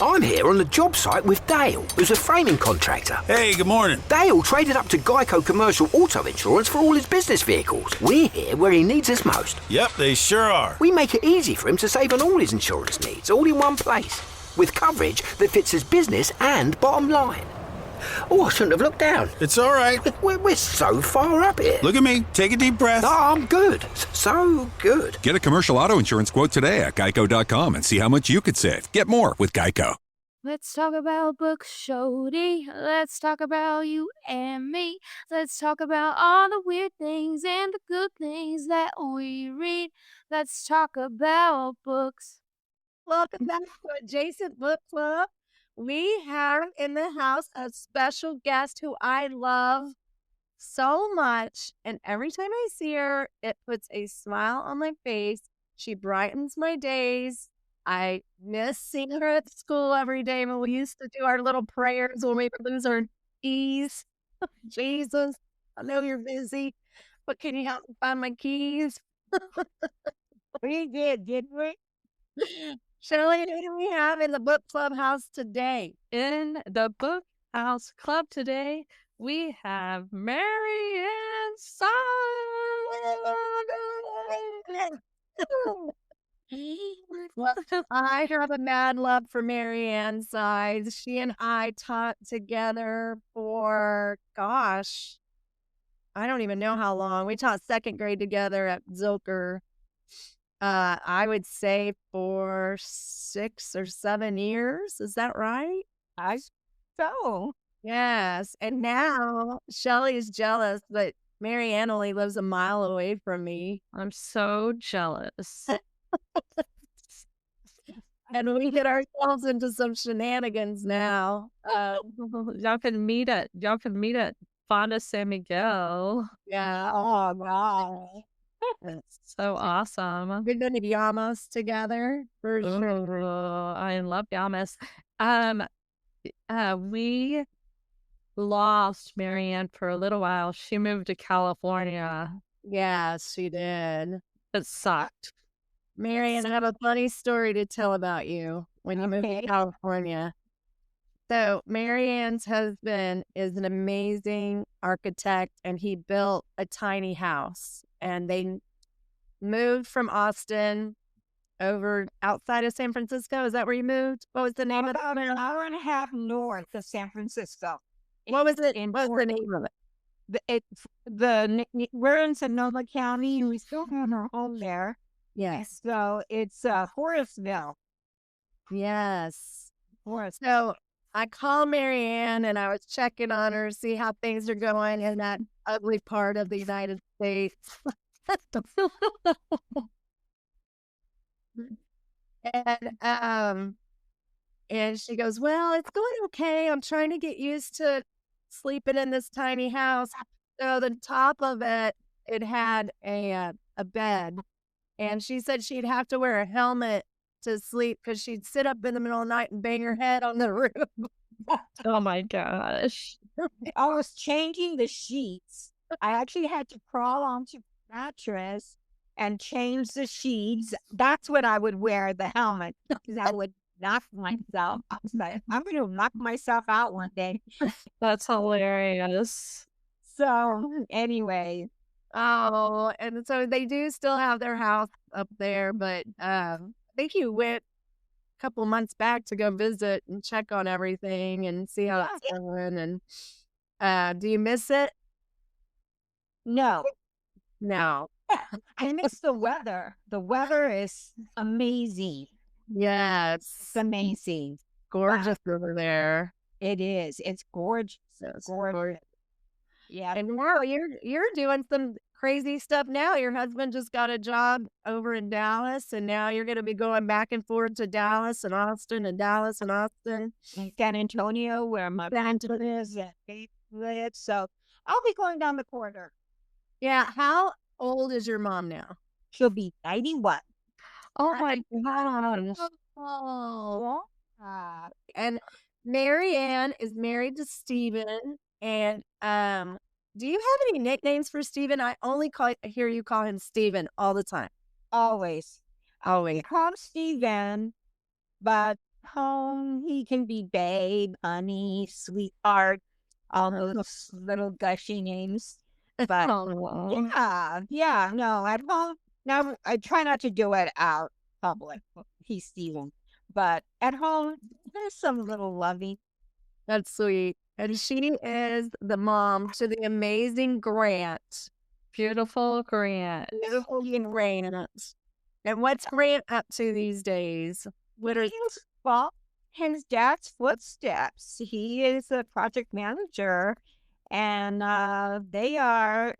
I'm here on the job site with Dale, who's a framing contractor. Hey, good morning. Dale traded up to Geico Commercial Auto Insurance for all his business vehicles. We're here where he needs us most. Yep, they sure are. We make it easy for him to save on all his insurance needs, all in one place, with coverage that fits his business and bottom line. Oh, I shouldn't have looked down. It's all right. We're so far up here. Look at me. Take a deep breath. Oh, I'm good. So good. Get a commercial auto insurance quote today at geico.com and see how much you could save. Get more with Geico. Let's talk about books, Jody. Let's talk about you and me. Let's talk about all the weird things and the good things that we read. Let's talk about books. Welcome back to Adjacent Book Club. We have in the house a special guest who I love so much. And every time I see her, it puts a smile on my face. She brightens my days. I miss seeing her at school every day when we used to do our little prayers when we would lose our keys. Jesus, I know you're busy, but can you help me find my keys? We didn't we? Shelly, who do we have in the book club house today? In the book house club today, we have Mary and Well, I have a mad love for Mary Ann's sides. She and I taught together for, gosh, I don't even know how long. We taught second grade together at Zilker. I would say for 6 or 7 years. Is that right? So. Yes. And now Shelly is jealous that Mary Ann only lives a mile away from me. I'm so jealous. And we get ourselves into some shenanigans now. Y'all can meet at Fonda San Miguel. Yeah. Oh, wow. So awesome. We've been to Garmus together for sure. I love Garmus. We lost Marianne for a little while. She moved to California. Yes, she did. It sucked. Marianne, I have a funny story to tell about you when you moved to California. So Marianne's husband is an amazing architect, and he built a tiny house. And they moved from Austin over outside of San Francisco. Is that where you moved? What was the name of it? About an hour and a half north of San Francisco. What was it? What was the name of it? We're in Sonoma County, and we still have our home there. Yes. So it's Forestville. Yes. Forest. So I called Marianne, and I was checking on her, see how things are going in that ugly part of the United States. And she goes, well, it's going okay. I'm trying to get used to sleeping in this tiny house. So the top of it, it had a bed. And she said she'd have to wear a helmet to sleep because she'd sit up in the middle of the night and bang her head on the roof. Oh my gosh. I was changing the sheets. I actually had to crawl onto the mattress and change the sheets. That's when I would wear the helmet, because I would knock myself. I was like, I'm going to knock myself out one day. That's hilarious. So anyway. Oh, and so they do still have their house up there, but I think you went a couple months back to go visit and check on everything and see how that's going. And do you miss it? No. No. I miss the weather. The weather is amazing. Yes. It's amazing. Gorgeous over there. It is. It's gorgeous. It's gorgeous. Yeah. And now you're doing some crazy stuff now. Your husband just got a job over in Dallas, and now you're going to be going back and forth to Dallas and Austin and Dallas and Austin. San Antonio, where my band is, and Kate lives. So I'll be going down the corridor. Yeah. How old is your mom now? She'll be 91. Oh my gosh. Oh. And Mary Ann is married to Stephen. And do you have any nicknames for Stephen? I only hear you call him Stephen all the time. Always. Always. I call him Stephen, but home, he can be babe, honey, sweetheart, all those little gushy names. But Oh, no, at home, now I try not to do it out public. He's Steven. But at home, there's some little loving. That's sweet. And she is the mom to the amazing Grant. beautiful Grant. Beautiful Grant. And what's Grant up to these days? What are Well, his dad's footsteps. He is a project manager, and they are.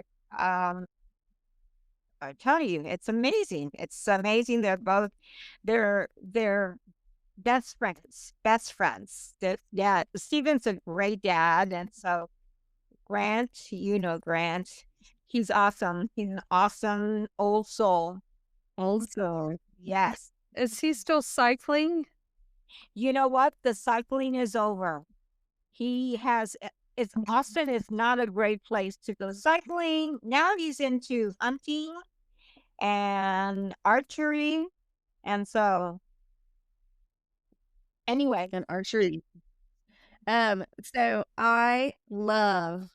I tell you, it's amazing. It's amazing. They're best friends. Best friends. Yeah, Steven's a great dad, and so Grant, Grant, he's awesome. He's an awesome old soul. Also, Yes. is he still cycling? You know what? The cycling is over. Austin is not a great place to go cycling. Now he's into hunting and archery. And so, anyway, and archery? So I love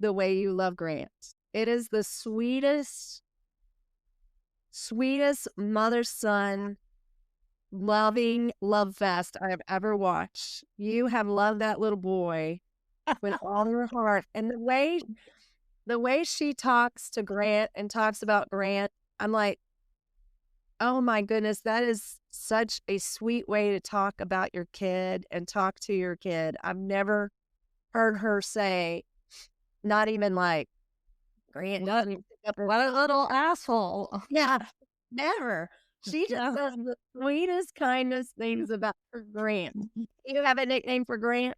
the way you love Grant. It is the sweetest mother-son loving love fest I have ever watched. You have loved that little boy with all your heart. And the way she talks to Grant and talks about Grant, I'm like, oh my goodness, that is such a sweet way to talk about your kid and talk to your kid. I've never heard her say, not even like, Grant, What a little asshole. yeah, never. She just says the sweetest, kindest things about her Grant. You have a nickname for Grant?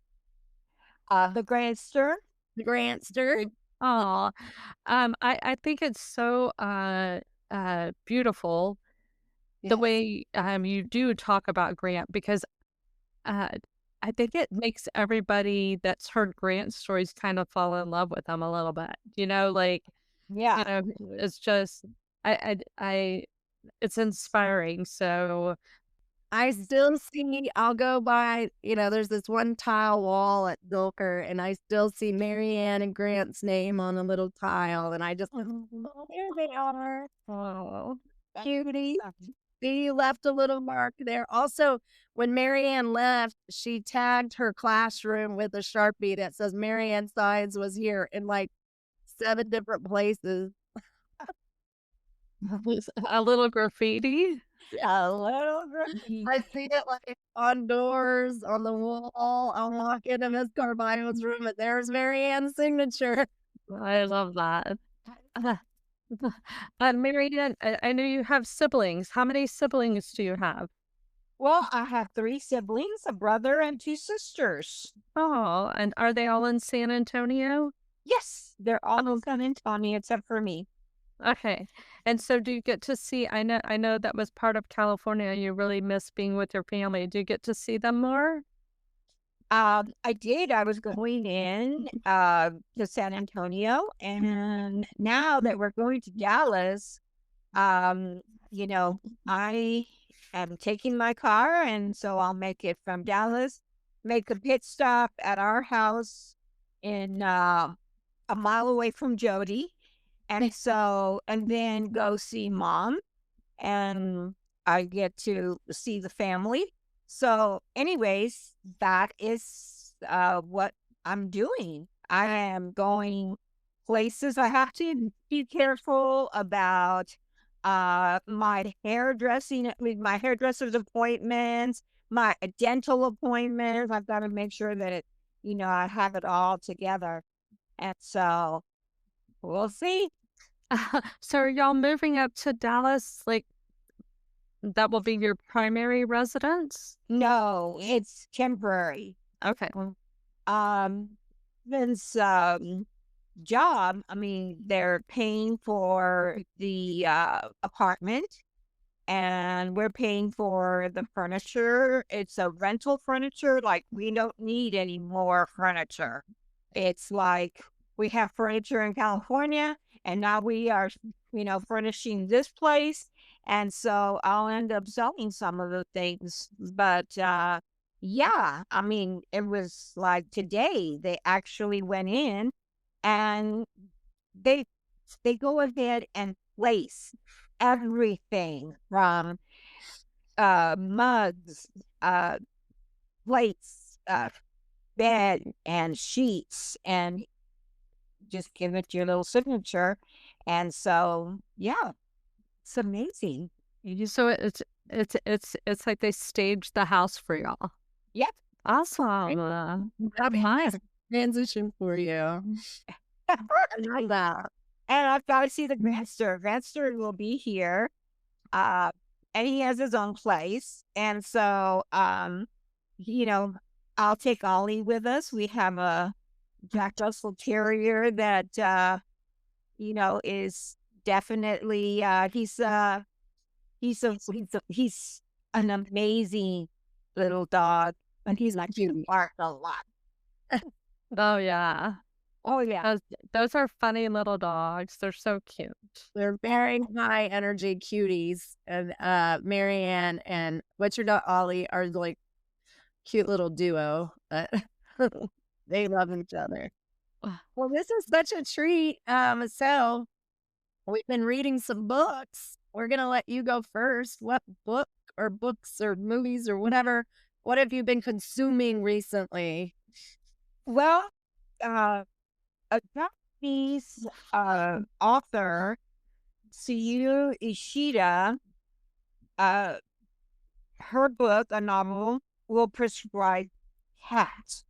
the Grantster. The Grantster? Oh, I think it's so beautiful the Yes. way you do talk about Grant, because I think it makes everybody that's heard Grant stories kind of fall in love with him a little bit. Like, Yeah. it's just it's inspiring. So I still see, I'll go by, there's this one tile wall at Dulker, and I still see Marianne and Grant's name on a little tile, and I just, oh, there they are. oh, Cutie. See, you left a little mark there. Also, when Marianne left, she tagged her classroom with a Sharpie that says Marianne Sides was here in like 7 different places. a little graffiti. A little graffiti. I see it like on doors, on the wall. I'll walk into Miss Carballo's room, and there's Marianne's signature. I love that. Marianne, I know you have siblings. How many siblings do you have? Well, I have 3 siblings, a brother and 2 sisters. Oh, and are they all in San Antonio? Yes, they're all in San Antonio except for me. Okay. And so do you get to see, I know that was part of California. You really miss being with your family. Do you get to see them more? I did. I was going in to San Antonio, and now that we're going to Dallas, I am taking my car, and so I'll make it from Dallas, make a pit stop at our house in a mile away from Jody, and then go see Mom, and I get to see the family. So anyways, that is what I'm doing. I am going places. I have to be careful about my hairdressing, with my hairdresser's appointments, my dental appointments. I've got to make sure that I have it all together. And so we'll see. So are y'all moving up to Dallas? Like, that will be your primary residence? No, it's temporary. Okay. Vince's job, I mean, they're paying for the apartment, and we're paying for the furniture. It's a rental furniture. Like, we don't need any more furniture. It's like we have furniture in California, and now we are, furnishing this place. And so I'll end up selling some of the things, but yeah, I mean, it was like today they actually went in and they they go ahead and place everything from mugs, plates, bed and sheets, and just give it your little signature. And so, yeah, it's amazing. So it's like they staged the house for y'all. Yep. Awesome. Nice transition for you. I like that. And I've got to see the grandster. Grandster will be here. And he has his own place. And so, you know, I'll take Ollie with us. We have a Jack Russell Terrier that, you know, is definitely, he's an amazing little dog. And he's like, you bark a lot. Oh yeah. Oh, yeah. Those are funny little dogs. They're so cute. They're very high energy cuties. And Marianne and what's your dog Ollie are like cute little duo. They love each other. Well, this is such a treat. So we've been reading some books. We're gonna let you go first. What book or books or movies or whatever? What have you been consuming recently? Well, a Japanese author, Syou Ishida, her book, a novel, Will Prescribe Cat.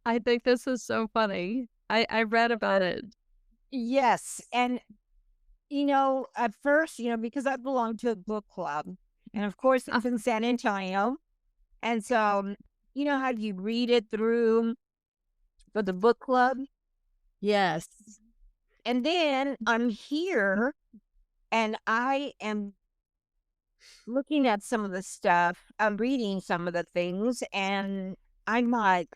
I think this is so funny. I read about it. Yes. And, you know, at first, you know, because I belong to a book club, and of course it's in San Antonio. And so, you know how you read it through for the book club? Yes. And then I'm here and I am looking at some of the stuff. I'm reading some of the things and I'm like,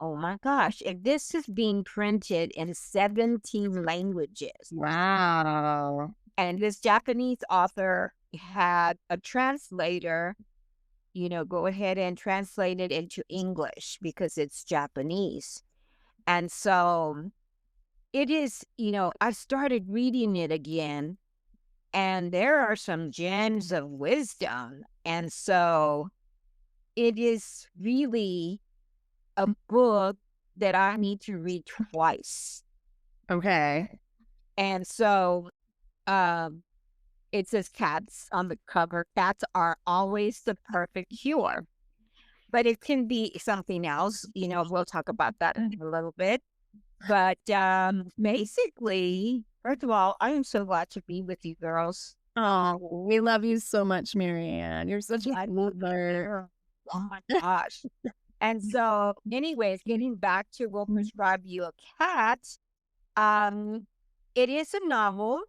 oh my gosh, if this is being printed in 17 languages. Wow. And this Japanese author had a translator, you know, go ahead and translate it into English because it's Japanese. And so it is, you know, I started reading it again and there are some gems of wisdom. And so it is really a book that I need to read twice. Okay. And so it says cats on the cover. Cats are always the perfect cure. But it can be something else. You know, we'll talk about that in a little bit. But basically, first of all, I am so glad to be with you girls. Oh, we love you so much, Marianne. You're such a mother. Oh my gosh. And so, anyways, getting back to We'll Prescribe You a Cat, it is a novel,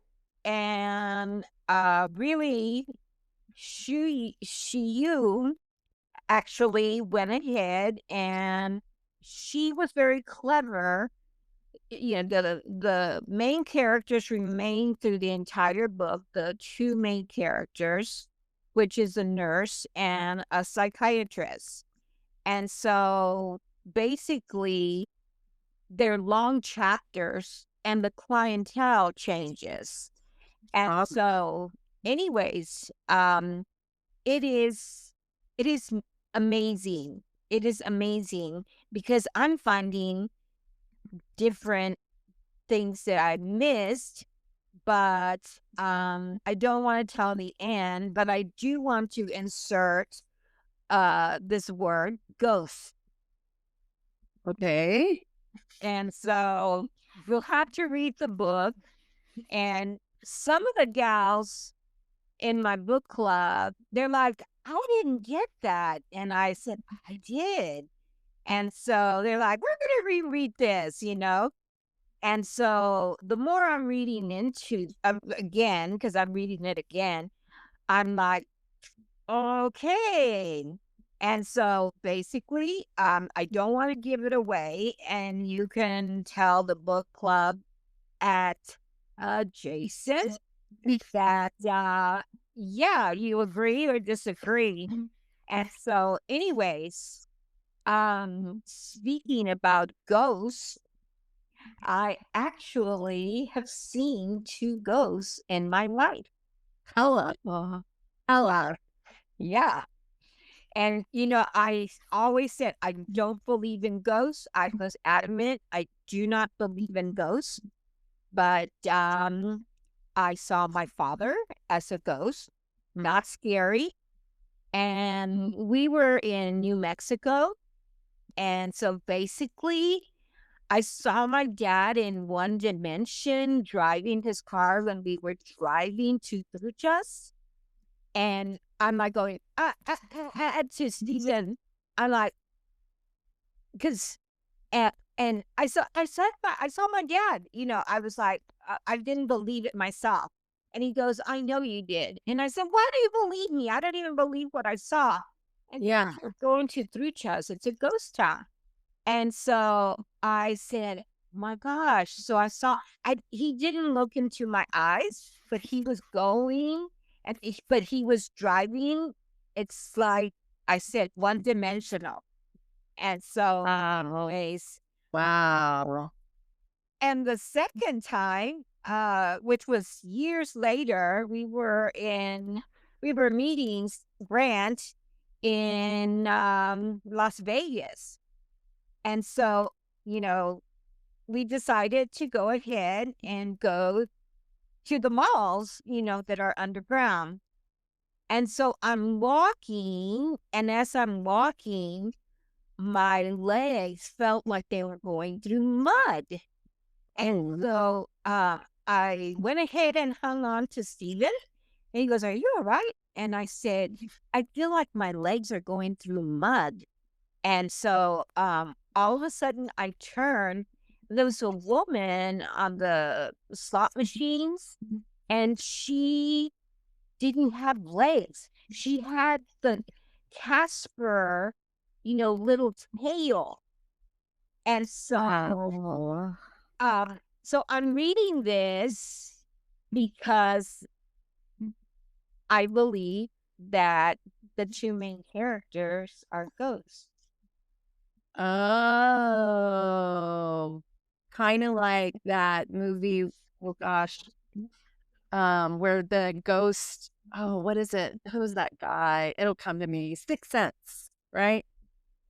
and really, Shiyu actually went ahead, and she was very clever. You know, the main characters remain through the entire book. The two main characters, which is a nurse and a psychiatrist. And so basically, they're long chapters and the clientele changes. And so, anyways, it is amazing. It is amazing because I'm finding different things that I missed, but I don't want to tell the end, but I do want to insert this word, ghost. Okay. And so we'll have to read the book. And some of the gals in my book club, they're like, I didn't get that. And I said, I did. And so they're like, we're going to reread this, you know? And so the more I'm reading into again, because I'm reading it again, I'm like, okay. And so basically, I don't want to give it away. And you can tell the book club at Jason that yeah, you agree or disagree. And so, anyways, speaking about ghosts, I actually have seen two ghosts in my life. Hello. Hello. Yeah. And, I always said I don't believe in ghosts. I was adamant I do not believe in ghosts. But I saw my father as a ghost, not scary. And we were in New Mexico. And so basically, I saw my dad in one dimension driving his car when we were driving to Truchas. And I'm like going, to Stephen. I'm like, because, and I saw my dad, I was like, I didn't believe it myself. And he goes, I know you did. And I said, why do you believe me? I don't even believe what I saw. And Yeah. we're going to Truchas. It's a ghost town. And so I said, my gosh. So he didn't look into my eyes, but he was going but he was driving. It's like I said, one dimensional. And so, anyways, Wow. and the second time, which was years later, we were meeting Grant in Las Vegas. And so, we decided to go ahead and go to the malls, that are underground. And so I'm walking, and as I'm walking, my legs felt like they were going through mud. And so I went ahead and hung on to Steven. And he goes, are you all right? And I said, I feel like my legs are going through mud. And so all of a sudden I turned. There was a woman on the slot machines, and she didn't have legs. She had the Casper, little tail. And so, so I'm reading this because I believe that the two main characters are ghosts. Oh, kind of like that movie. Oh gosh, where the ghost. Oh, what is it? Who's that guy? It'll come to me. Sixth Sense, right?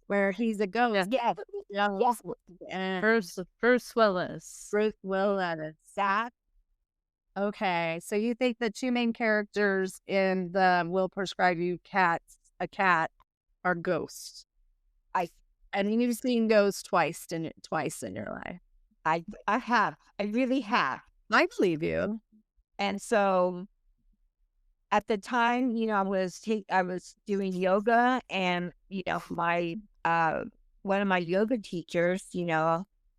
Where he's a ghost. Yeah. Yeah. Yes. And Bruce Willis. Bruce Willis. That. Okay, so you think the two main characters in the We'll Prescribe You a cat are ghosts? And you've seen ghosts twice in your life. I have. I really have. I believe you. And so at the time, I was doing yoga, and my one of my yoga teachers,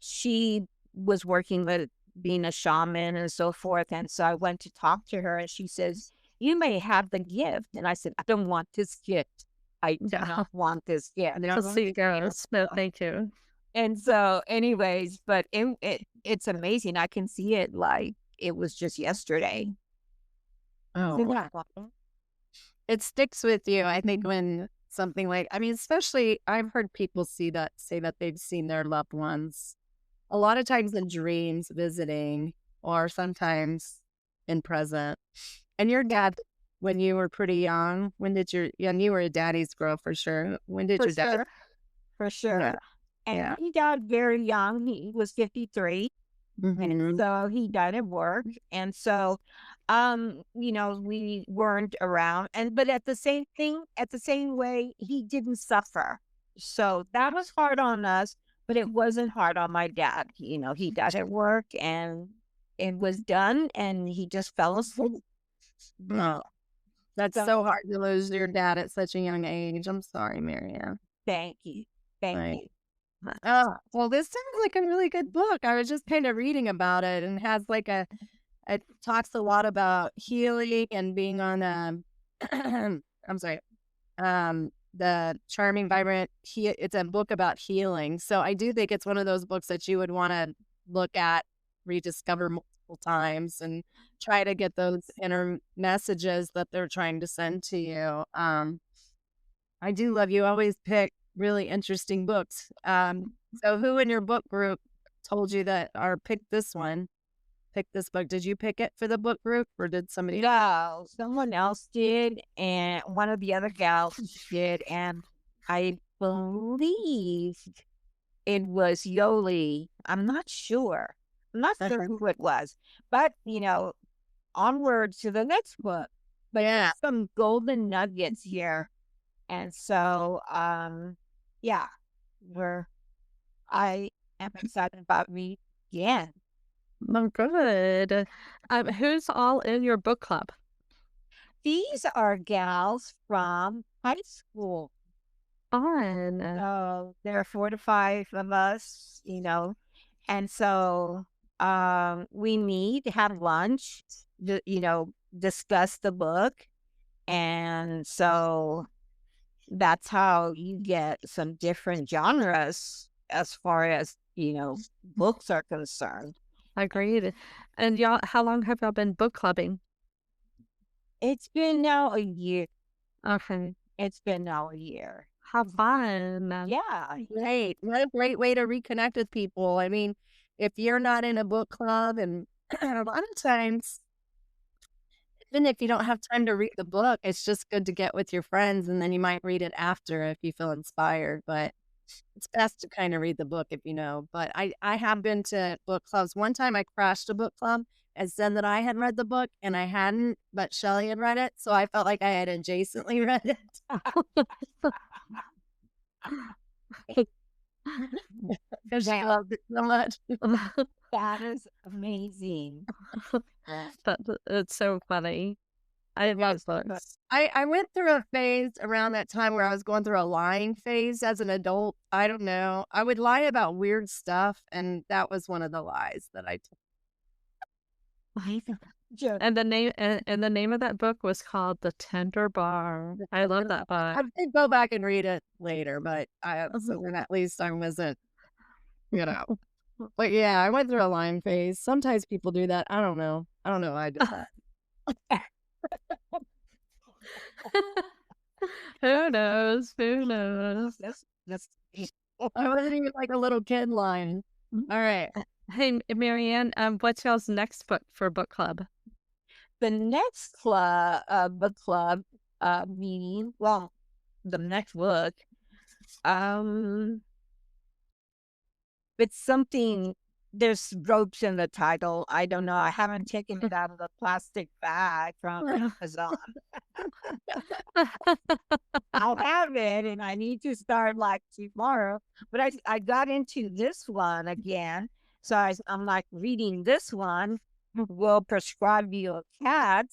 she was working with being a shaman and so forth. And so I went to talk to her, and she says, you may have the gift. And I said, I don't want this gift. I do not want this gift. Thank you. And so, anyways, but it's amazing. I can see it like it was just yesterday. Oh, it sticks with you. I think when something especially I've heard people say that they've seen their loved ones a lot of times in dreams visiting, or sometimes in present. And your dad, when you were pretty young, you were a daddy's girl for sure. When did your dad? For sure. Yeah. And he died very young. He was 53. And so he died at work. And so, we weren't around. But at the same way, he didn't suffer. So that was hard on us, but it wasn't hard on my dad. He died at work, and it was done, and he just fell asleep. Oh, that's so hard to lose your dad at such a young age. I'm sorry, Marianne. Thank you. Thank you. Oh, well, this sounds like a really good book. I was just kind of reading about it, and has it talks a lot about healing and being on I'm sorry, the Charming Vibrant. It's a book about healing. So I do think it's one of those books that you would want to look at, rediscover multiple times and try to get those inner messages that they're trying to send to you. I do love you always pick really interesting books. So who in your book group told you that or picked this one? Pick this book. Did you pick it for the book group or did somebody No, someone else did, and one of the other gals did, and I believe it was Yoli. I'm not sure. I'm not sure who it was, but onward to the next book. But Yeah. some golden nuggets here, and so yeah, I am excited about reading again. Oh, good. Who's all in your book club? These are gals from high school. Fun. There are 4 to 5 of us, and so we meet, have lunch, discuss the book, and so that's how you get some different genres as far as books are concerned. Agreed. And y'all, how long have y'all been book clubbing? It's been now a year. Okay. It's been now a year. How fun. Yeah. Great. What a great way to reconnect with people. I mean, if you're not in a book club, and a lot of times, even if you don't have time to read the book, it's just good to get with your friends and then you might read it after if you feel inspired. But it's best to kind of read the book if you know. But I have been to book clubs. One time I crashed a book club and said that I had read the book and I hadn't, but Shelly had read it. So I felt like I had adjacently read it. Because she loved it so much. That is amazing. It's so funny. I love books. I went through a phase around that time where I was going through a lying phase as an adult. I don't know. I would lie about weird stuff, and that was one of the lies that I took. And the name of that book was called The Tender Bar. I love that book. I did go back and read it later, but so then at least I wasn't, But yeah, I went through a lying phase. Sometimes people do that. I don't know. I did that. Who knows? Who knows? I wasn't even like a little kid lying. All right. Hey, Marianne, what's y'all's next book for book club? The next book club meeting, well, the next book, it's something, there's ropes in the title. I don't know. I haven't taken it out of the plastic bag from Amazon. I'll have it, and I need to start like tomorrow. But I got into this one again. So I'm like reading this one, We'll Prescribe You a Cat.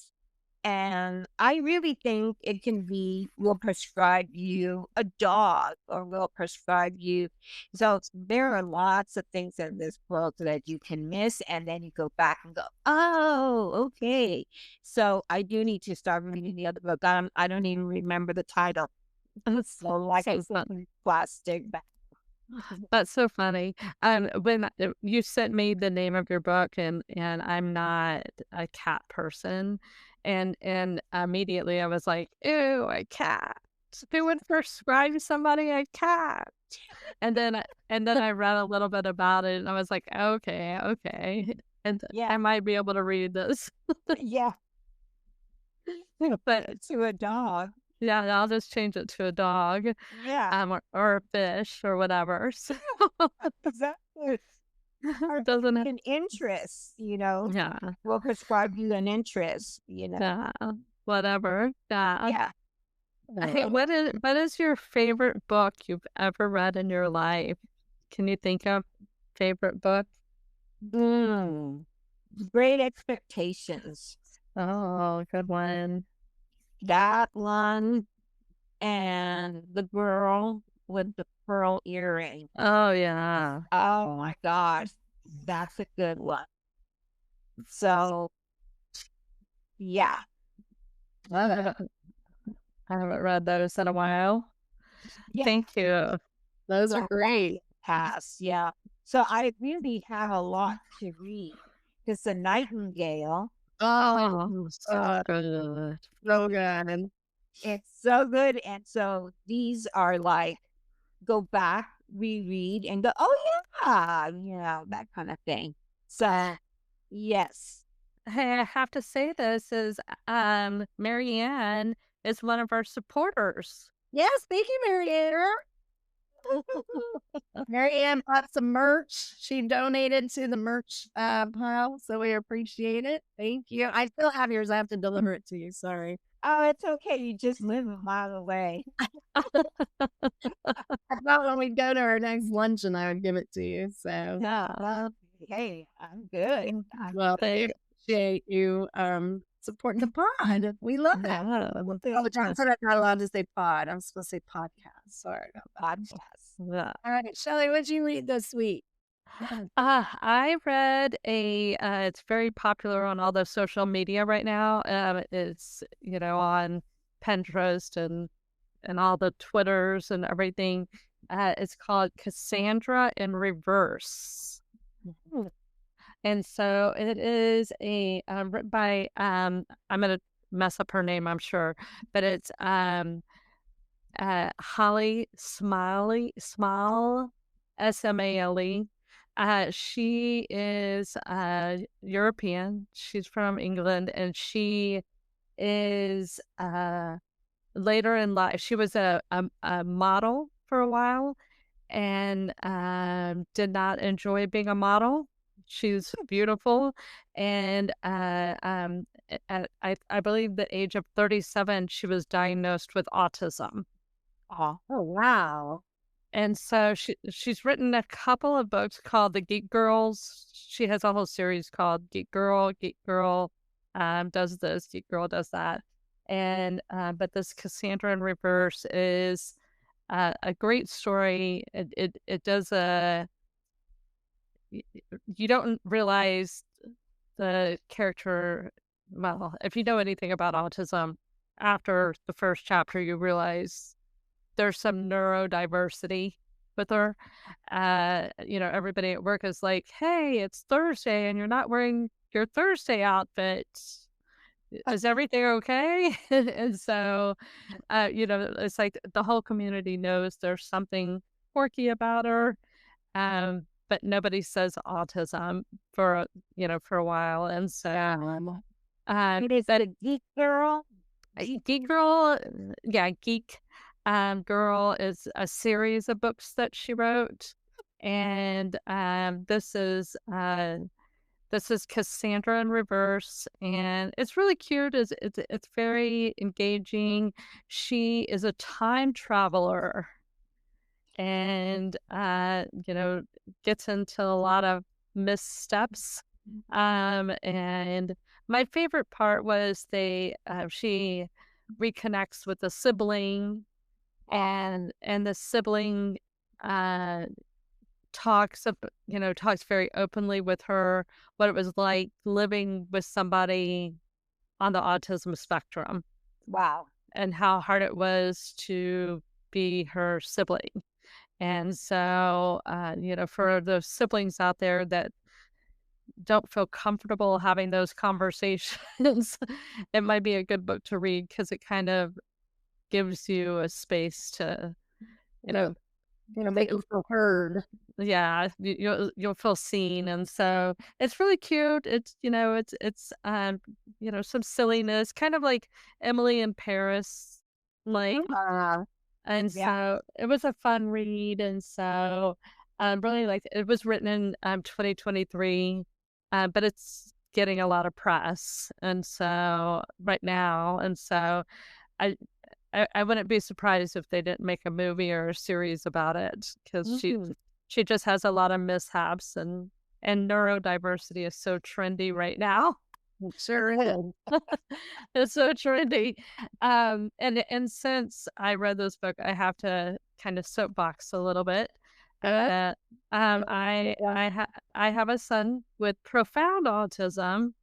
And I really think it can be We'll Prescribe You a Dog or We'll Prescribe You. So there are lots of things in this book that you can miss. And then you go back and go, oh, okay. So I do need to start reading the other book. I don't even remember the title. So like it's not plastic bag. That's so funny. When you sent me the name of your book, and I'm not a cat person, and immediately I was like, ew, a cat. Who would prescribe somebody a cat? And then I read a little bit about it, and I was like, okay, and I might be able to read this. Yeah. But To a dog. yeah, I'll just change it to a dog. Yeah. Or a fish or whatever. So Exactly. it doesn't have, An interest, yeah, We'll prescribe you an interest, yeah, whatever. Yeah. Yeah. Hey, what is your favorite book you've ever read in your life? Can you think of favorite book? Great Expectations. Oh, good one. That one, and The Girl with the Pearl Earring. Oh yeah. Oh my gosh, that's a good one. So, yeah. I haven't read those in a while. Yeah. Thank you. Those are great. Pass, yeah. So I really have a lot to read. is the Nightingale. Oh, So good. so good. It's so good. And so these are like go back, reread, and go, oh yeah, that kind of thing. So yes. Hey, I have to say this is Marianne is one of our supporters. Yes, thank you, Marianne. Marianne bought some merch. She donated to the merch pile, so we appreciate it. Thank you. I still have yours. I have to deliver it to you. Sorry. Oh, it's okay. You just live a mile away. I thought when we go to our next luncheon, I would give it to you. So, Yeah. Hey, I'm good. well, we appreciate you supporting the pod. We love it. Yeah. Oh, John said I'm not allowed to say pod. I'm supposed to say podcast. Sorry about that. Podcast. Yeah. All right, Shelly, what'd you read this week? I read it's very popular on all the social media right now. It's, on Pinterest and all the Twitters and everything. It's called Cassandra in Reverse. And so it is written by, I'm going to mess up her name, I'm sure, but it's Holly Smale, Smale. She is European. She's from England, and she is later in life. She was a model for a while, and did not enjoy being a model. She's beautiful, and I believe the age of 37, she was diagnosed with autism. Oh, wow. And so she's written a couple of books called The Geek Girls. She has a whole series called Geek Girl does this, Geek Girl does that. And but this Cassandra in Reverse is a great story. It does you don't realize the character. Well, if you know anything about autism, after the first chapter, you realize there's some neurodiversity with her. Everybody at work is like, hey, it's Thursday and you're not wearing your Thursday outfit. Is everything okay? And so, it's like the whole community knows there's something quirky about her. But nobody says autism for a while. And so, It is that the Geek Girl. Geek Girl, yeah, Geek Girl is a series of books that she wrote, and this is Cassandra in Reverse, and it's really cute. It's very engaging. She is a time traveler, and gets into a lot of missteps. And my favorite part was she reconnects with a sibling, and the sibling talks very openly with her what it was like living with somebody on the autism spectrum. Wow. And how hard it was to be her sibling. And so, for those siblings out there that don't feel comfortable having those conversations, it might be a good book to read because it kind of gives you a space to, Make them feel heard. yeah, you'll feel seen. And so it's really cute. It's some silliness, kind of like Emily in Paris, like. And so it was a fun read. And so really like it was written in 2023, but it's getting a lot of press. And so right now, and so I wouldn't be surprised if they didn't make a movie or a series about it, because she just has a lot of mishaps, and neurodiversity is so trendy right now. It sure is. It's so trendy. And since I read this book, I have to kind of soapbox a little bit. I have a son with profound autism,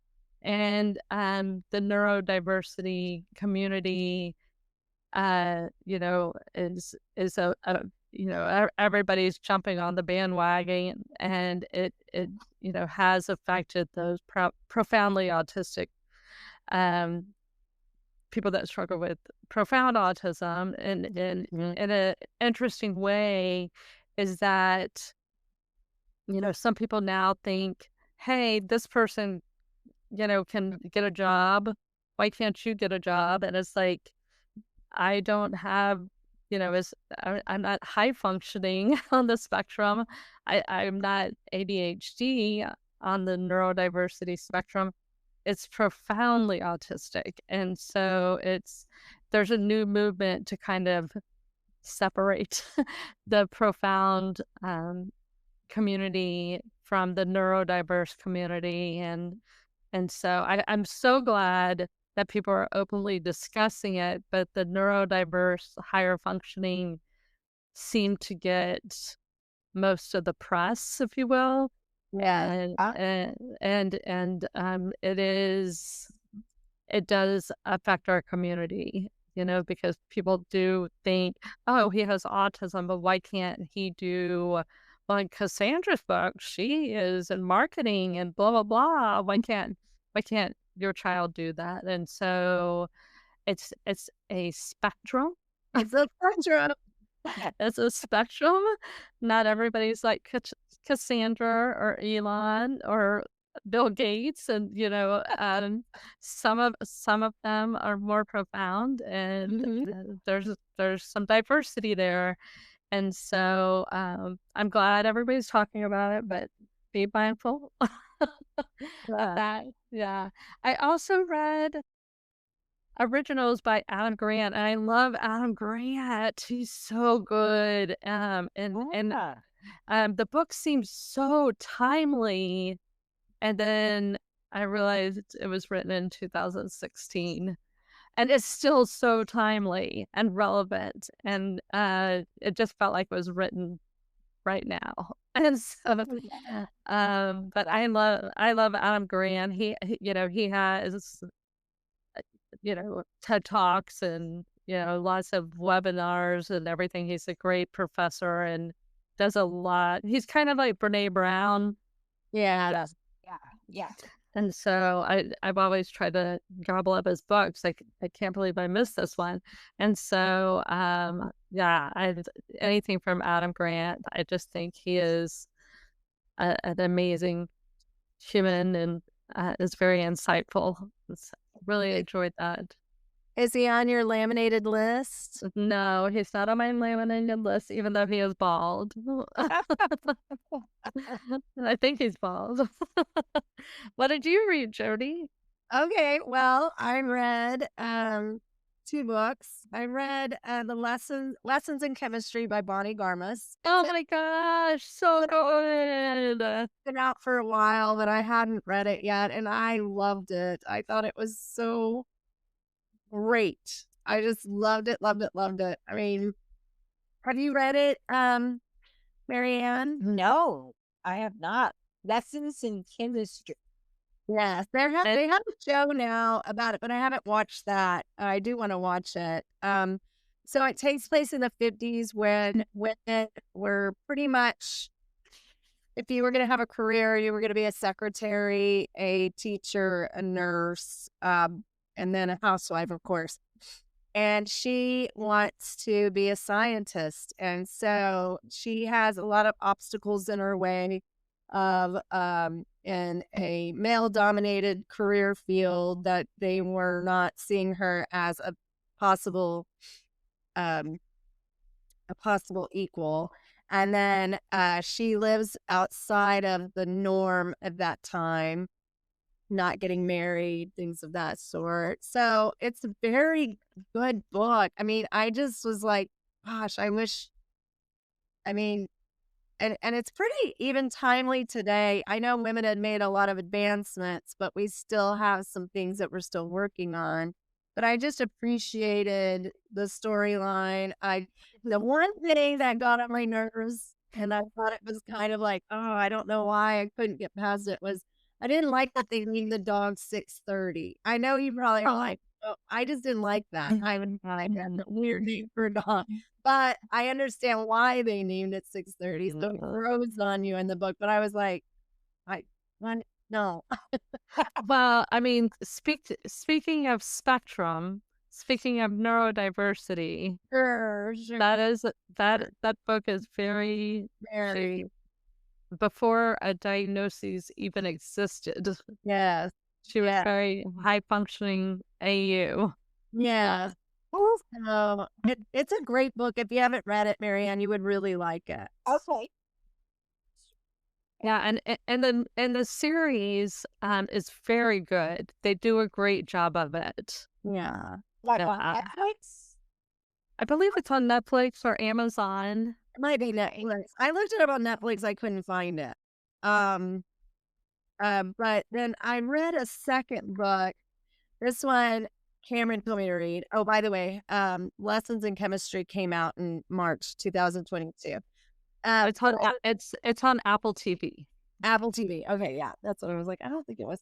and the neurodiversity community is a everybody's jumping on the bandwagon, and it has affected those profoundly autistic um, people that struggle with profound autism. And in an interesting way is that, some people now think, hey, this person, can get a job. Why can't you get a job? And it's like, I don't have, I'm not high functioning on the spectrum. I'm not ADHD on the neurodiversity spectrum. It's profoundly autistic. And so there's a new movement to kind of separate the profound community from the neurodiverse community. And so I'm so glad that people are openly discussing it, but the neurodiverse, higher functioning seem to get most of the press, if you will. Yeah. And it does affect our community, because people do think, oh, he has autism, but why can't he do like Cassandra's book? She is in marketing and blah blah blah. Why can't your child do that? And so it's a spectrum. It's a spectrum. It's a spectrum. Not everybody's like Cassandra or Elon or Bill Gates, and some of them are more profound, and there's some diversity there. And so I'm glad everybody's talking about it, but be mindful that, yeah. I also read originals by Adam Grant, and I love Adam Grant. He's so good. And the book seems so timely. And then I realized it was written in 2016. And it's still so timely and relevant. And it just felt like it was written right now. And so, but I love Adam Grant. He has, TED Talks and, lots of webinars and everything. He's a great professor and does a lot. He's kind of like Brene Brown. Yeah. Yeah. And so I've always tried to gobble up his books. I can't believe I missed this one. And so, anything from Adam Grant, I just think he is an amazing human and is very insightful. Really enjoyed that. Is he on your laminated list? No, he's not on my laminated list, even though he is bald. I think he's bald. What did you read, Jody? Okay, well, I read 2 books. I read the Lessons in Chemistry by Bonnie Garmus. Oh my gosh, so good. It's been out for a while, but I hadn't read it yet, and I loved it. I thought it was so great. I just loved it. I mean, have you read it, Marianne? No, I have not. Lessons in Chemistry. Yes, they have a show now about it, but I haven't watched that. I do want to watch it. So it takes place in the 50s when women were pretty much, if you were going to have a career, you were going to be a secretary, a teacher, a nurse, and then a housewife, of course. And she wants to be a scientist. And so she has a lot of obstacles in her way of in a male-dominated career field that they were not seeing her as a possible equal. And then she lives outside of the norm at that time, not getting married, things of that sort. So it's a very good book. I mean, I just was like, gosh, I wish, I mean, and it's pretty even timely today. I know women had made a lot of advancements, but we still have some things that we're still working on. But I just appreciated the storyline. The one thing that got on my nerves, and I thought it was kind of like, oh, I don't know why I couldn't get past it, was I didn't like that they named the dog 630. I know you probably are like, Oh, I just didn't like that. I haven't find a weird name for a dog. But I understand why they named it 6:30. So it grows on you in the book. But I was like, I want no. Well, I mean, speaking of spectrum, speaking of neurodiversity, Sure, sure. that book is very Very. before a diagnosis even existed. Yes. She was Yeah. very high functioning AU. Yeah. So it's a great book. If you haven't read it, Marianne, you would really like it. Okay. Yeah, and the series is very good. They do a great job of it. Yeah. Like on Yeah. Netflix? I believe it's on Netflix or Amazon. It might be Netflix. I looked it up on Netflix. I couldn't find it. But then I read a second book. This one, Cameron told me to read. Oh, by the way, Lessons in Chemistry came out in March 2022. It's on it's on Apple TV. Apple TV. Okay, yeah, that's what I was like. I don't think it was.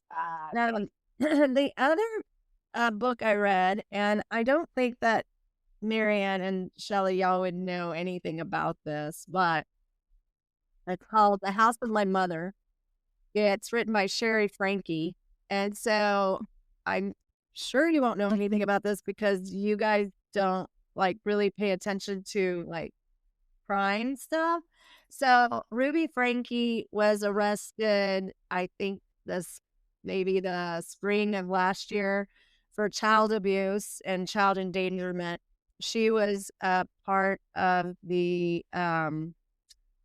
That one. The other book I read, and I don't think that Marianne and Shelly, y'all would know anything about this, but it's called The House of My Mother. It's written by Franke. And so I'm sure you won't know anything about this because you guys don't like really pay attention to like crime stuff. So Ruby Franke was arrested, I think maybe the spring of last year for child abuse and child endangerment. She was a part of the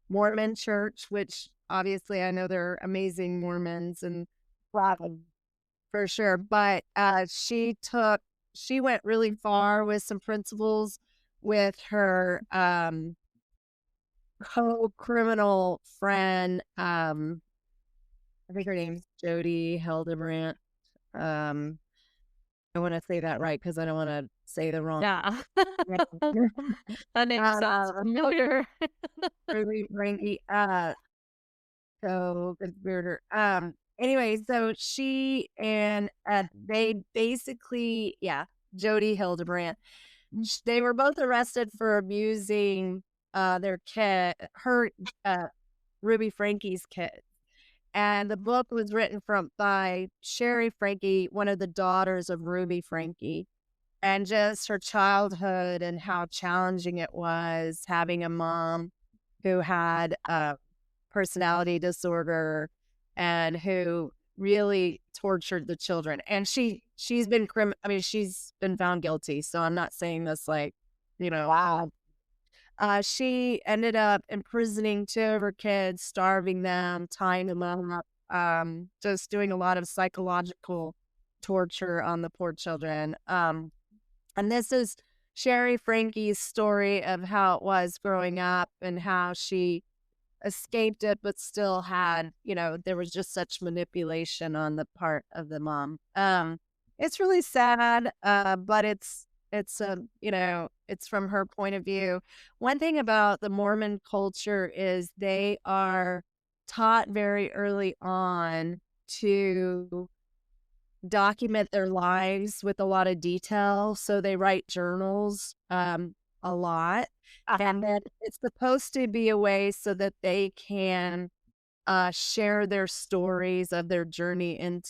Mormon church, which obviously I know they're amazing Mormons and for sure. But she went really far with some principles with her co-criminal friend. I think her name's Jody Hildebrandt. I want to say that right because I don't want to say the wrong. Yeah. That name sounds familiar. Really ranky. So conspirator. Anyway, so she and they basically, Jody Hildebrandt. They were both arrested for abusing their kid, Ruby Franke's kid. And the book was written by Sherry Franke, one of the daughters of Ruby Franke, and just her childhood and how challenging it was having a mom who had a personality disorder and who really tortured the children. And she's been she's been found guilty. So I'm not saying this like, wow. She ended up imprisoning two of her kids, starving them, tying them up, just doing a lot of psychological torture on the poor children. And this is Sherry Franke's story of how it was growing up and how she escaped it, but still had, there was just such manipulation on the part of the mom. It's really sad, but it's from her point of view. One thing about the Mormon culture is they are taught very early on to document their lives with a lot of detail. So they write journals a lot. And then it's supposed to be a way so that they can share their stories of their journey in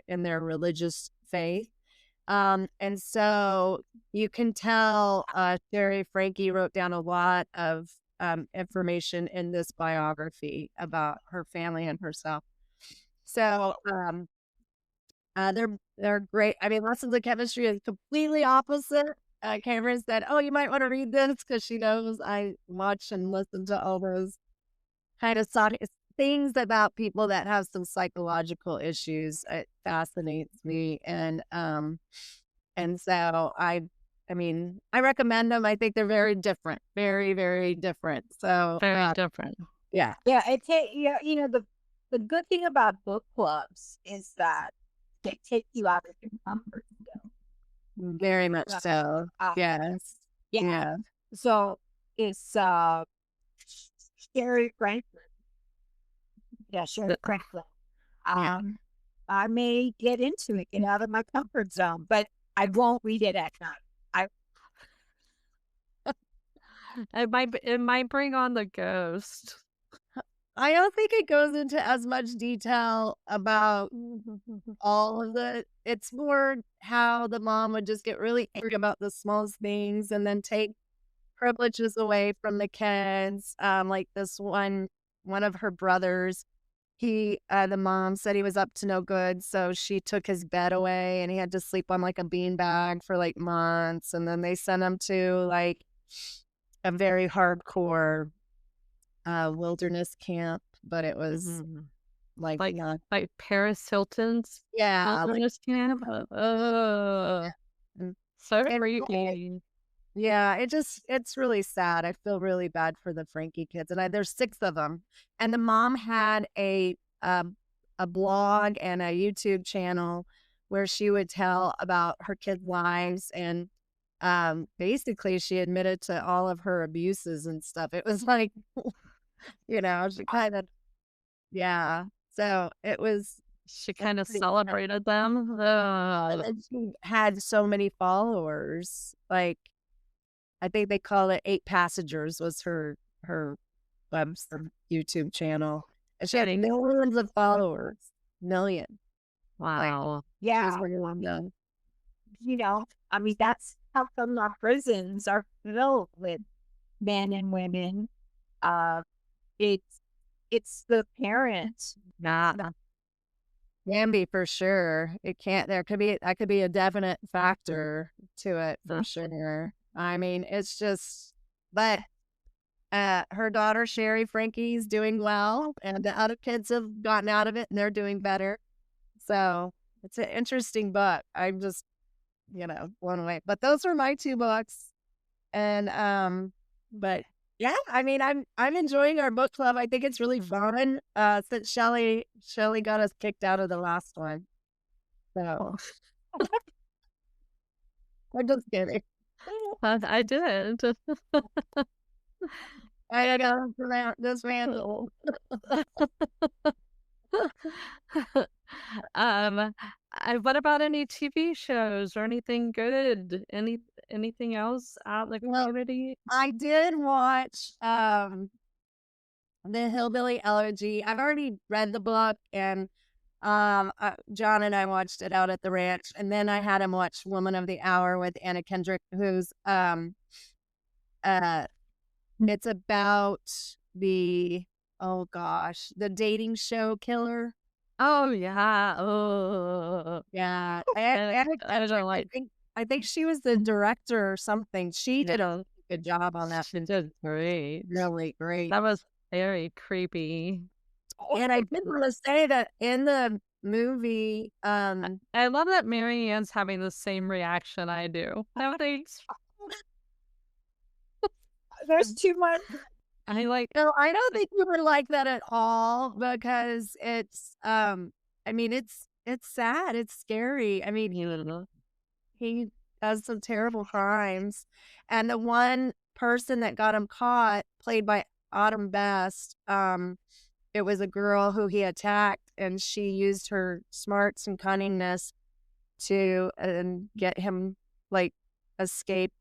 their religious faith. And so you can tell Sherry Franke wrote down a lot of information in this biography about her family and herself. So they're great. I mean, Lessons in Chemistry is completely opposite. Cameron said, "Oh, you might want to read this," because she knows I watch and listen to all those kind of things about people that have some psychological issues. It fascinates me, and so I recommend them. I think they're very different, very, very different. So Very different. yeah, Yeah, the good thing about book clubs is that they take you out of your comfort zone. very much so. Yes, yeah. So it's Sherry Franklin. Yeah, Sherry Franklin. I may get into it, get out of my comfort zone, but I won't read it at night. It might bring on the ghost. I don't think it goes into as much detail about all of it's more how the mom would just get really angry about the smallest things and then take privileges away from the kids. Like this one of her brothers, the mom said he was up to no good, so she took his bed away and he had to sleep on like a beanbag for like months, and then they sent him to like a very hardcore wilderness camp, but it was like not, like Paris Hilton's yeah, wilderness camp. So creepy. yeah, it's really sad. I feel really bad for the Franke kids, and there's 6 of them, and the mom had a blog and a YouTube channel where she would tell about her kids' lives, and basically she admitted to all of her abuses and stuff. It was like, you know, she kind of, yeah. So it was. She kind of pretty celebrated them. And she had so many followers. Like, I think they call it 8 Passengers was her YouTube channel. And she had millions of followers. Million. Wow. Yeah. She's really well done. You know, I mean, that's how come our prisons are filled with men and women. It's the parents. Can be for sure. It can't. That could be a definite factor to it for sure. I mean, it's just, but her daughter Shari, Franke's doing well, and the other kids have gotten out of it and they're doing better. So it's an interesting book. I'm just, blown away. But those were my 2 books, and but yeah, I mean, I'm enjoying our book club. I think it's really fun. Since Shelly got us kicked out of the last one, so I'm just kidding. I did. I got this vandal. What about any TV shows or anything good? Anything else out in the community? I did watch the Hillbilly Elegy. I've already read the book, and John and I watched it out at the ranch, and then I had him watch Woman of the Hour with Anna Kendrick, who's it's about the dating show killer. Oh yeah. Oh Yeah. I don't like. I think she was the director or something. She did a good job on that. She did great. Really great. That was very creepy. And I did want to say that in the movie, I love that Mary Ann's having the same reaction I do. No thanks. There's too much. I like. no, I don't think you were like that at all, because it's, I mean, it's sad. It's scary. I mean, he does some terrible crimes, and the one person that got him caught, played by Autumn Best, it was a girl who he attacked, and she used her smarts and cunningness to get him, like, escape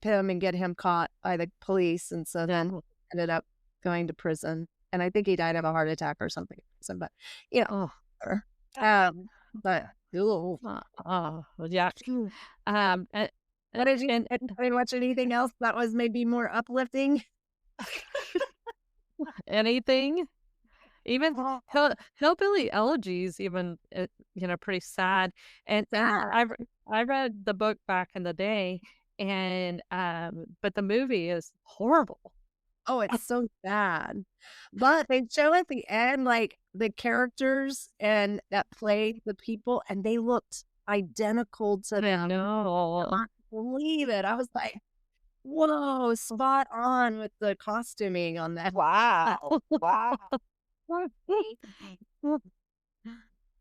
him and get him caught by the police, and so then ended up going to prison. And I think he died of a heart attack or something. So, but but yeah. what did you watch? Anything else that was maybe more uplifting? Anything? Even Hillbilly Elegies, even pretty sad. And I read the book back in the day, and but the movie is horrible. Oh, it's so sad. But they show at the end, like, the characters and that played the people, and they looked identical to them. No. I can't believe it. I was like, whoa, spot on with the costuming on that. Wow. Wow.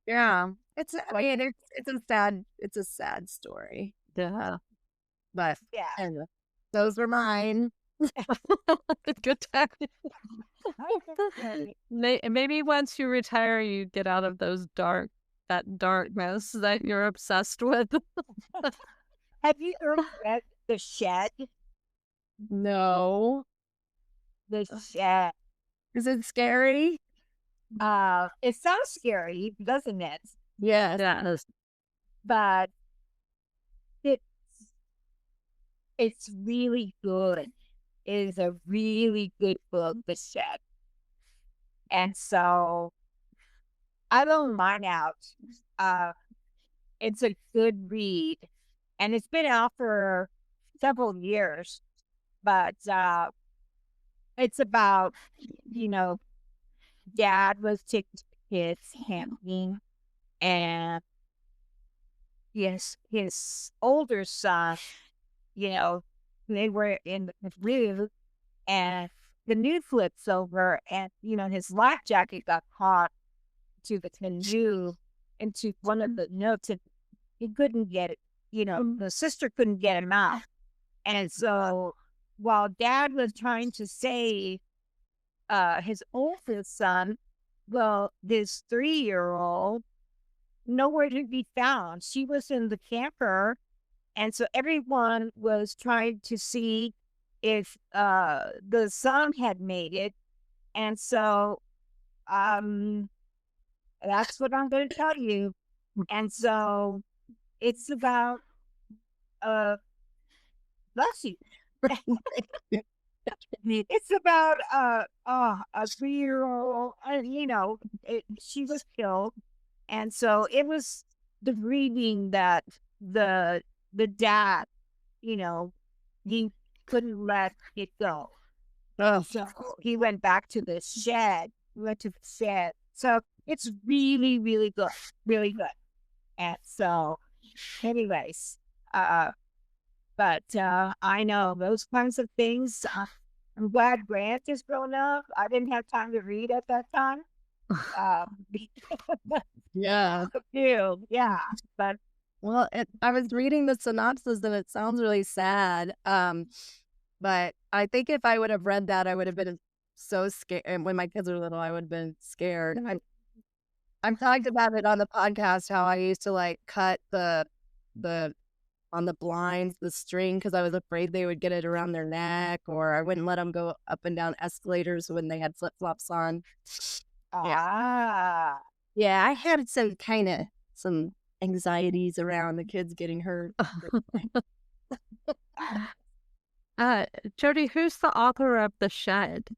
Yeah. It's a sad story. Yeah. But Yeah. anyway, those were mine. Good time. Maybe once you retire, you get out of those dark that darkness that you're obsessed with. Have you ever read The Shed? No. The Shed. Is it scary? It sounds scary, doesn't it? Yes. Yes. But it's really good. It is a really good book, The Shed. And so I loaned mine out. It's a good read. And it's been out for several years. But it's about, dad was taking the kids camping, and his older son, they were in the canoe, and the canoe flips over, and his life jacket got caught to the canoe into one of the notes, and he couldn't get it. The sister couldn't get him out, and so while dad was trying to save his oldest son, well, this 3-year-old, nowhere to be found. She was in the camper, and so everyone was trying to see if the son had made it. And so that's what I'm going to tell you. And so it's about bless you. It's about a 3-year-old. She was killed, and so it was the grieving that the dad, he couldn't let it go. Oh. So he went back to the shed. So it's really, really good, really good. And so, anyways, but I know those kinds of things. I'm glad Grant is grown up. I didn't have time to read at that time. Yeah. Yeah. But Well, I was reading the synopsis and it sounds really sad. But I think if I would have read that, I would have been so scared. And when my kids were little, I would have been scared. I've talked about it on the podcast how I used to like cut the on the blinds, the string, because I was afraid they would get it around their neck, or I wouldn't let them go up and down escalators when they had flip flops on. Yeah, I had some anxieties around the kids getting hurt. Jody, who's the author of The Shed?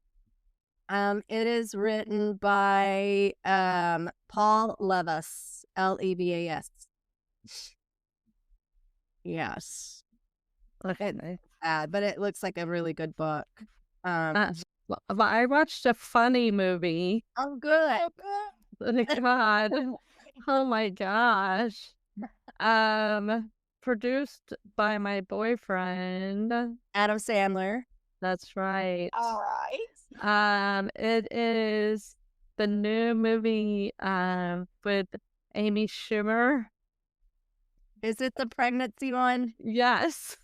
It is written by Paul Levas, Levas. Yes. Okay. But it looks like a really good book. Well, I watched a funny movie. Oh, good. God. Oh my gosh. Produced by my boyfriend. Adam Sandler. That's right. all right. It is the new movie with Amy Schumer. Is it the pregnancy one? Yes.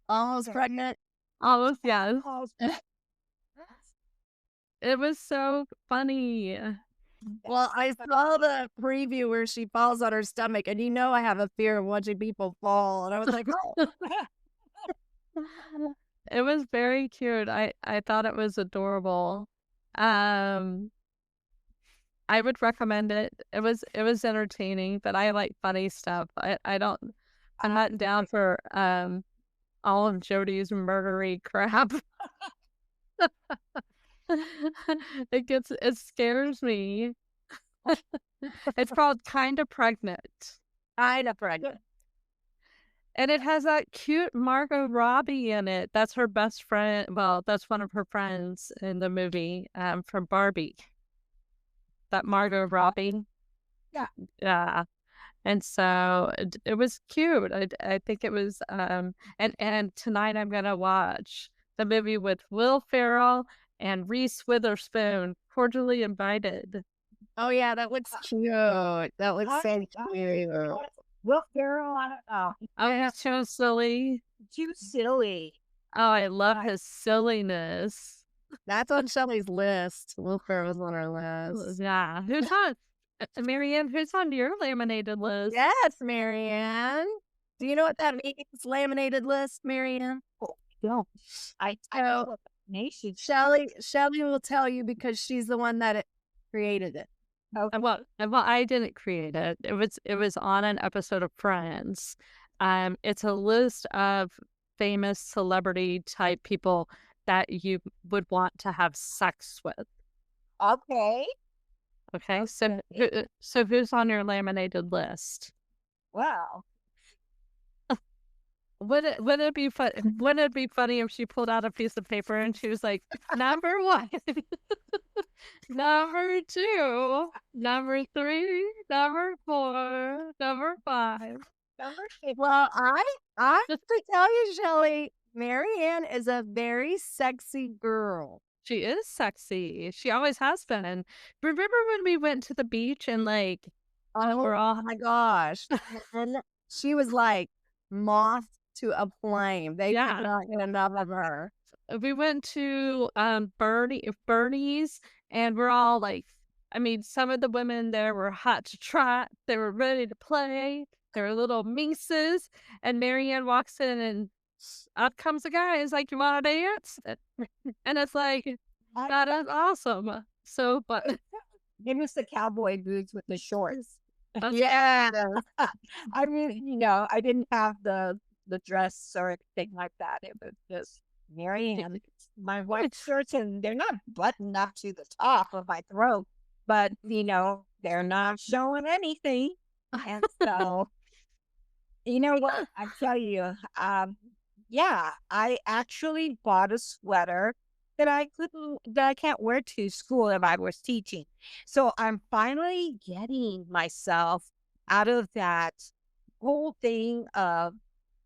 Almost pregnant? Almost, yes. It was so funny. Well, I saw the preview where she falls on her stomach, and I have a fear of watching people fall, and I was like, oh. It was very cute. I thought it was adorable. I would recommend it. It was entertaining, but I like funny stuff. I'm not down for all of Jody's murdery crap. It scares me. It's called Kinda Pregnant. Kinda Pregnant. And it has that cute Margot Robbie in it. That's her best friend. Well, that's one of her friends in the movie from Barbie. That Margot Robbie. Yeah. Yeah. And so it was cute. I think it was and tonight I'm gonna watch the movie with Will Ferrell and Reese Witherspoon, Cordially Invited. Oh yeah, that looks cute. That looks so cute. Will Ferrell, I don't know. Oh, he's so silly. Too silly. Oh, I love his silliness. That's on Shelly's list. Will Ferrell's on our list. Yeah. Who's not? Marianne, who's on your laminated list? Yes, Marianne. Do you know what that means? Laminated list, Marianne? Don't. I know So what nation. Shelly will tell you because she's the one that created it. Well, I didn't create it. It was on an episode of Friends. It's a list of famous celebrity type people that you would want to have sex with. Okay. Okay, so who's on your laminated list? Wow. Wouldn't it be fun? Wouldn't it be funny if she pulled out a piece of paper and she was like, number 1, number 2, number 3, number 4, number 5. Well, I have to tell you, Shelly, Marianne is a very sexy girl. She is sexy. She always has been. Remember when we went to the beach and like we're all Oh my gosh. And she was like moth to a flame. They could Yeah. not get enough of her. we went to Bernie's and we're all like, I mean, some of the women there were hot to trot. They were ready to play. They were little minxes. And Marianne walks in and up comes a guy. He's like, you want to dance? And it's like, that is awesome. So, but Give us the cowboy boots with the shorts. Yeah. I mean, I didn't have the dress or anything like that. It was just Marianne. My white shirts, and they're not buttoned up to the top of my throat, but they're not showing anything. And so, you know what? I tell you, yeah, I actually bought a sweater that I can't wear to school if I was teaching. So I'm finally getting myself out of that whole thing of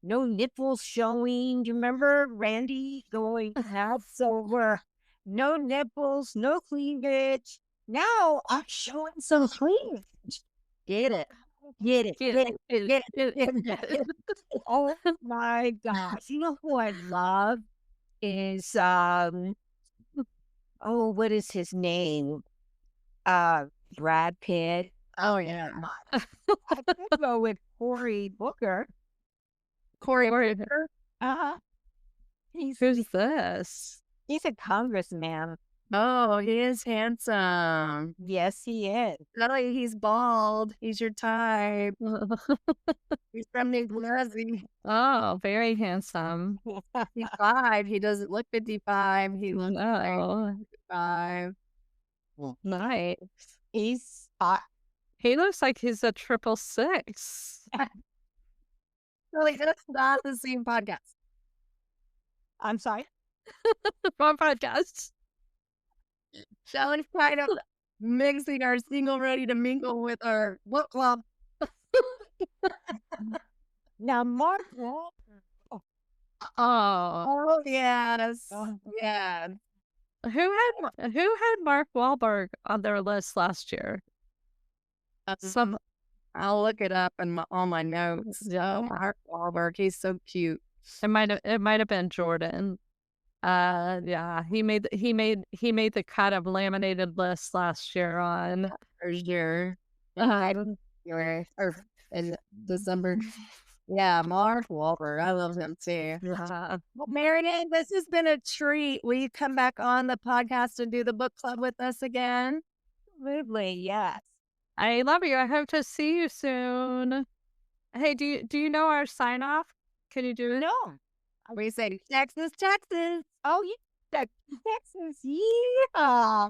no nipples showing. Do you remember Randy going nuts over no nipples, no cleavage? Now I'm showing some cleavage. Get it. Get it. Get it. Get it. Get it. Oh my gosh. You know who I love is what is his name? Brad Pitt. Oh yeah. I could go with Cory Booker. Cory Booker. Uh-huh. who's this? He's a congressman. Oh, he is handsome. Yes, he is. Shelly, he's bald. He's your type. He's from New Jersey. Oh, very handsome. He's 5. He doesn't look 55. He looks like Oh, 55. nice. He's hot. He looks like he's a 666. Shelly, that's not the same podcast. I'm sorry. Wrong podcast. Shelly's kind of mixing our single ready to mingle with our book club. Now, Mark Wahlberg. Oh, Oh, yes. Oh. Yeah. who had Mark Wahlberg on their list last year? Some I'll look it up in all my notes. Yeah. Mark Wahlberg, he's so cute. it might have been Jordan. Yeah, he made the cut of laminated list last year on First year. January or in December. Yeah, Mark Wahlberg. I love him too. Well, Marianne, this has been a treat. Will you come back on the podcast and do the book club with us again? Absolutely, yes. I love you. I hope to see you soon. Hey, do you know our sign off? Can you do it? No. We say Texas, Texas. Oh, yeah. Texas. Yeah.